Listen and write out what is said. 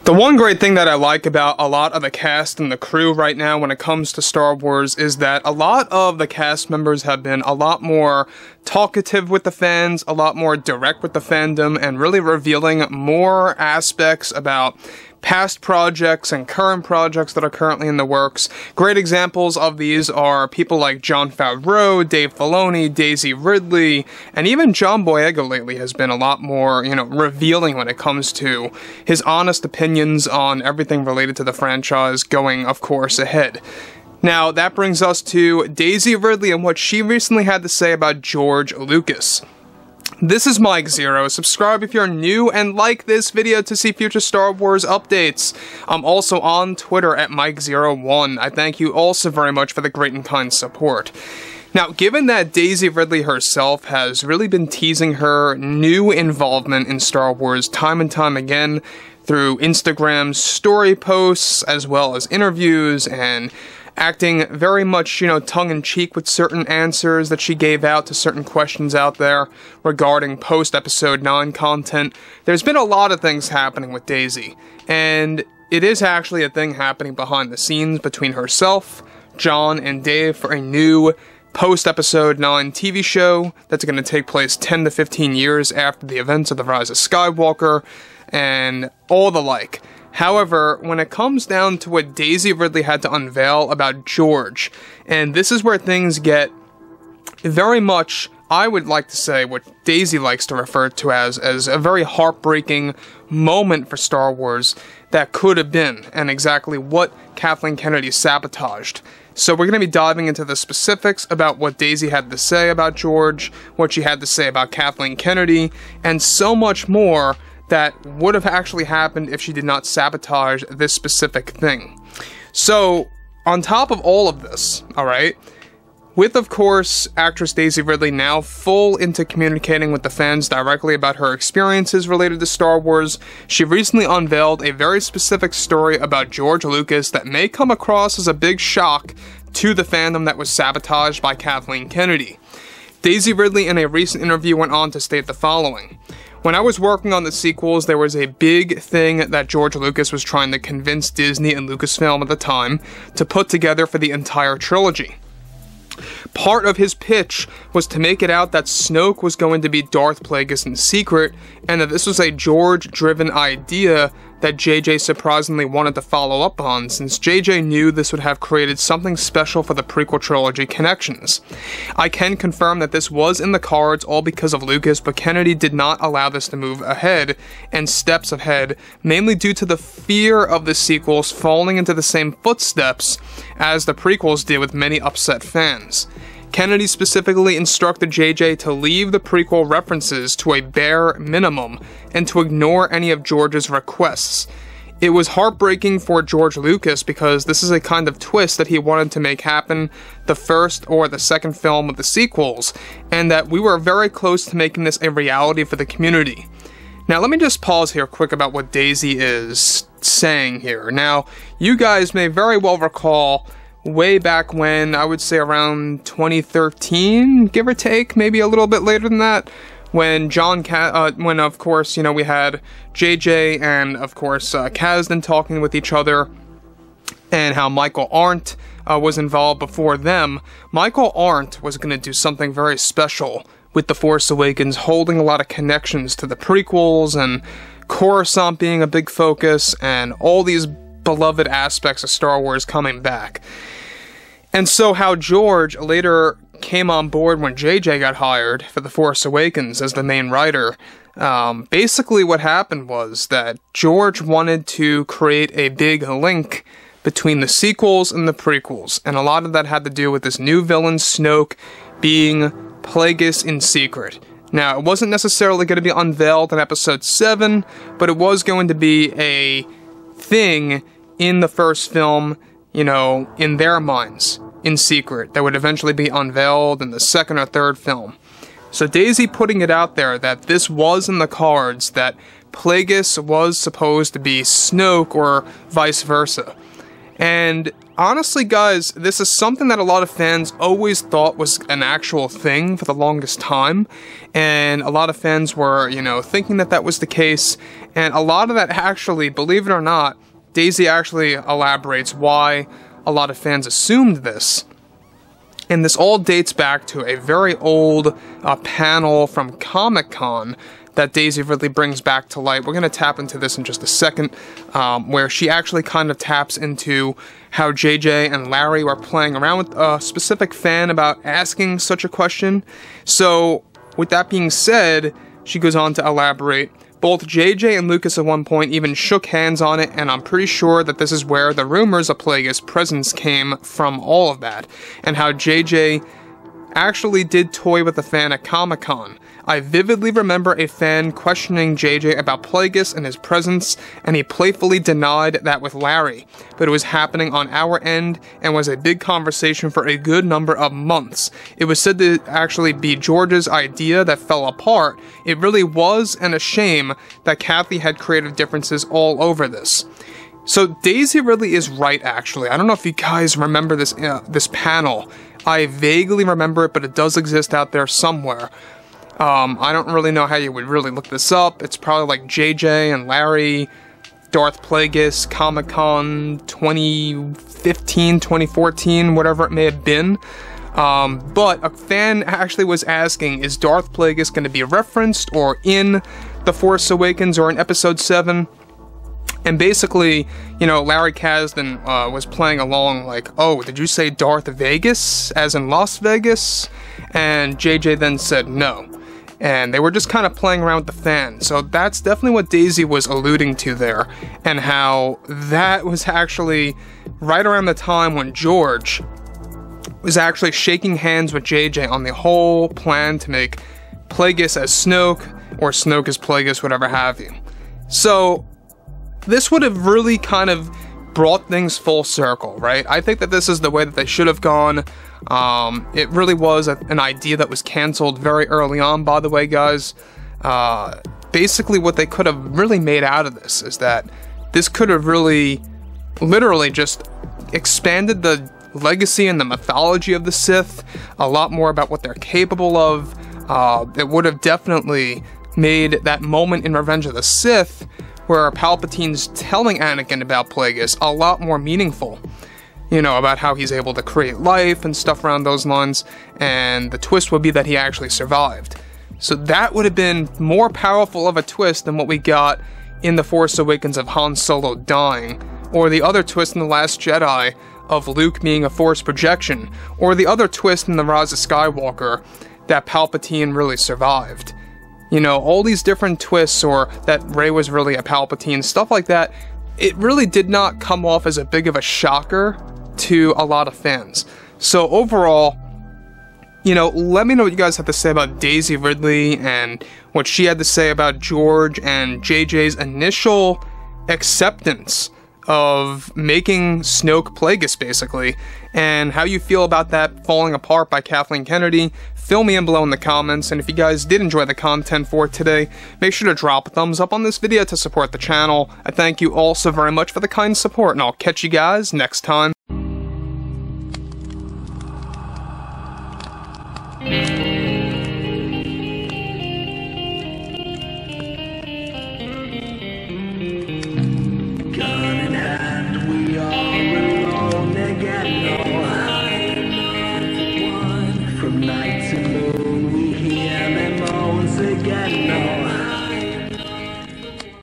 The one great thing that I like about a lot of the cast and the crew right now when it comes to Star Wars is that a lot of the cast members have been a lot more talkative with the fans, a lot more direct with the fandom, and really revealing more aspects about past projects and current projects that are currently in the works. Great examples of these are people like Jon Favreau, Dave Filoni, Daisy Ridley, and even John Boyega lately has been a lot more, revealing when it comes to his honest opinions on everything related to the franchise going, of course, ahead. Now, that brings us to Daisy Ridley and what she recently had to say about George Lucas. This is Mike Zero. Subscribe if you're new and like this video to see future Star Wars updates. I'm also on Twitter at Mike01. I thank you also very much for the great and kind support. Now, given that Daisy Ridley herself has really been teasing her new involvement in Star Wars time and time again through Instagram story posts as well as interviews and acting very much, tongue-in-cheek with certain answers that she gave out to certain questions out there regarding post-Episode 9 content. There's been a lot of things happening with Daisy, and it is actually a thing happening behind the scenes between herself, John, and Dave for a new post-Episode 9 TV show that's going to take place 10 to 15 years after the events of The Rise of Skywalker, and all the like. However, when it comes down to what Daisy Ridley had to unveil about George, and this is where things get very much, I would like to say, what Daisy likes to refer to as a very heartbreaking moment for Star Wars that could have been, and exactly what Kathleen Kennedy sabotaged. So we're going to be diving into the specifics about what Daisy had to say about George, what she had to say about Kathleen Kennedy, and so much more that would have actually happened if she did not sabotage this specific thing. So, on top of all of this, alright, with, of course, actress Daisy Ridley now full into communicating with the fans directly about her experiences related to Star Wars, she recently unveiled a very specific story about George Lucas that may come across as a big shock to the fandom that was sabotaged by Kathleen Kennedy. Daisy Ridley in a recent interview went on to state the following: "When I was working on the sequels, there was a big thing that George Lucas was trying to convince Disney and Lucasfilm at the time to put together for the entire trilogy. Part of his pitch was to make it out that Snoke was going to be Darth Plagueis in secret, and that this was a George-driven idea that JJ surprisingly wanted to follow up on, since JJ knew this would have created something special for the prequel trilogy connections. I can confirm that this was in the cards all because of Lucas, but Kennedy did not allow this to move ahead, and steps ahead, mainly due to the fear of the sequels falling into the same footsteps as the prequels did with many upset fans. Kennedy specifically instructed JJ to leave the prequel references to a bare minimum and to ignore any of George's requests. It was heartbreaking for George Lucas because this is a kind of twist that he wanted to make happen the first or the second film of the sequels, and that we were very close to making this a reality for the community." Now let me just pause here quick about what Daisy is saying here. Now, you guys may very well recall way back when, I would say around 2013, give or take, maybe a little bit later than that, when when of course, we had JJ and of course Kasdan talking with each other, and how Michael Arndt was involved before them. Michael Arndt was going to do something very special with The Force Awakens, holding a lot of connections to the prequels, and Coruscant being a big focus, and all these beloved aspects of Star Wars coming back. And so how George later came on board when JJ got hired for The Force Awakens as the main writer, basically what happened was that George wanted to create a big link between the sequels and the prequels, and a lot of that had to do with this new villain Snoke being Plagueis in secret. Now, it wasn't necessarily going to be unveiled in Episode 7, but it was going to be a thing in the first film, in their minds, in secret, that would eventually be unveiled in the second or third film. So Daisy putting it out there that this was in the cards, that Plagueis was supposed to be Snoke or vice versa. And honestly, guys, this is something that a lot of fans always thought was an actual thing for the longest time, and a lot of fans were, you know, thinking that that was the case, and a lot of that actually, believe it or not, Daisy actually elaborates why a lot of fans assumed this. And this all dates back to a very old panel from Comic-Con that Daisy really brings back to light. We're going to tap into this in just a second, where she actually kind of taps into how JJ and Larry were playing around with a specific fan about asking such a question. So, with that being said, she goes on to elaborate. Both JJ and Lucas at one point even shook hands on it, and I'm pretty sure that this is where the rumors of Plagueis' presence came from all of that, and how JJ actually did toy with a fan at Comic-Con. I vividly remember a fan questioning JJ about Plagueis and his presence, and he playfully denied that with Larry, but it was happening on our end and was a big conversation for a good number of months. It was said to actually be George's idea that fell apart. It really was, and a shame that Kathy had creative differences all over this. So Daisy really is right, actually. I don't know if you guys remember this this panel. I vaguely remember it, but it does exist out there somewhere. I don't really know how you would really look this up. It's probably like JJ and Larry, Darth Plagueis, Comic-Con 2015, 2014, whatever it may have been. But a fan actually was asking, is Darth Plagueis going to be referenced or in The Force Awakens or in Episode 7? And basically, you know, Larry Kasdan was playing along like, oh, did you say Darth Vegas, as in Las Vegas? And JJ then said no. And they were just kind of playing around with the fan. So that's definitely what Daisy was alluding to there, and how that was actually right around the time when George was actually shaking hands with JJ on the whole plan to make Plagueis as Snoke, or Snoke as Plagueis, whatever have you. So this would have really kind of brought things full circle, right? I think that this is the way that they should have gone. It really was an idea that was canceled very early on, by the way, guys. Basically, what they could have really made out of this is that this could have really, literally just expanded the legacy and the mythology of the Sith, a lot more about what they're capable of. It would have definitely made that moment in Revenge of the Sith, where Palpatine's telling Anakin about Plagueis, a lot more meaningful. You know, about how he's able to create life and stuff around those lines, and the twist would be that he actually survived. So that would have been more powerful of a twist than what we got in The Force Awakens of Han Solo dying, or the other twist in The Last Jedi of Luke being a Force projection, or the other twist in The Rise of Skywalker that Palpatine really survived. You know, all these different twists, or that Rey was really a Palpatine, stuff like that, it really did not come off as a big of a shocker to a lot of fans. So overall, you know, let me know what you guys have to say about Daisy Ridley and what she had to say about George and JJ's initial acceptance of making Snoke Plagueis, basically, and how you feel about that falling apart by Kathleen Kennedy. Fill me in below in the comments, and if you guys did enjoy the content for today, make sure to drop a thumbs up on this video to support the channel. I thank you all so very much for the kind support, and I'll catch you guys next time. From night to moon, we hear them moans again. No.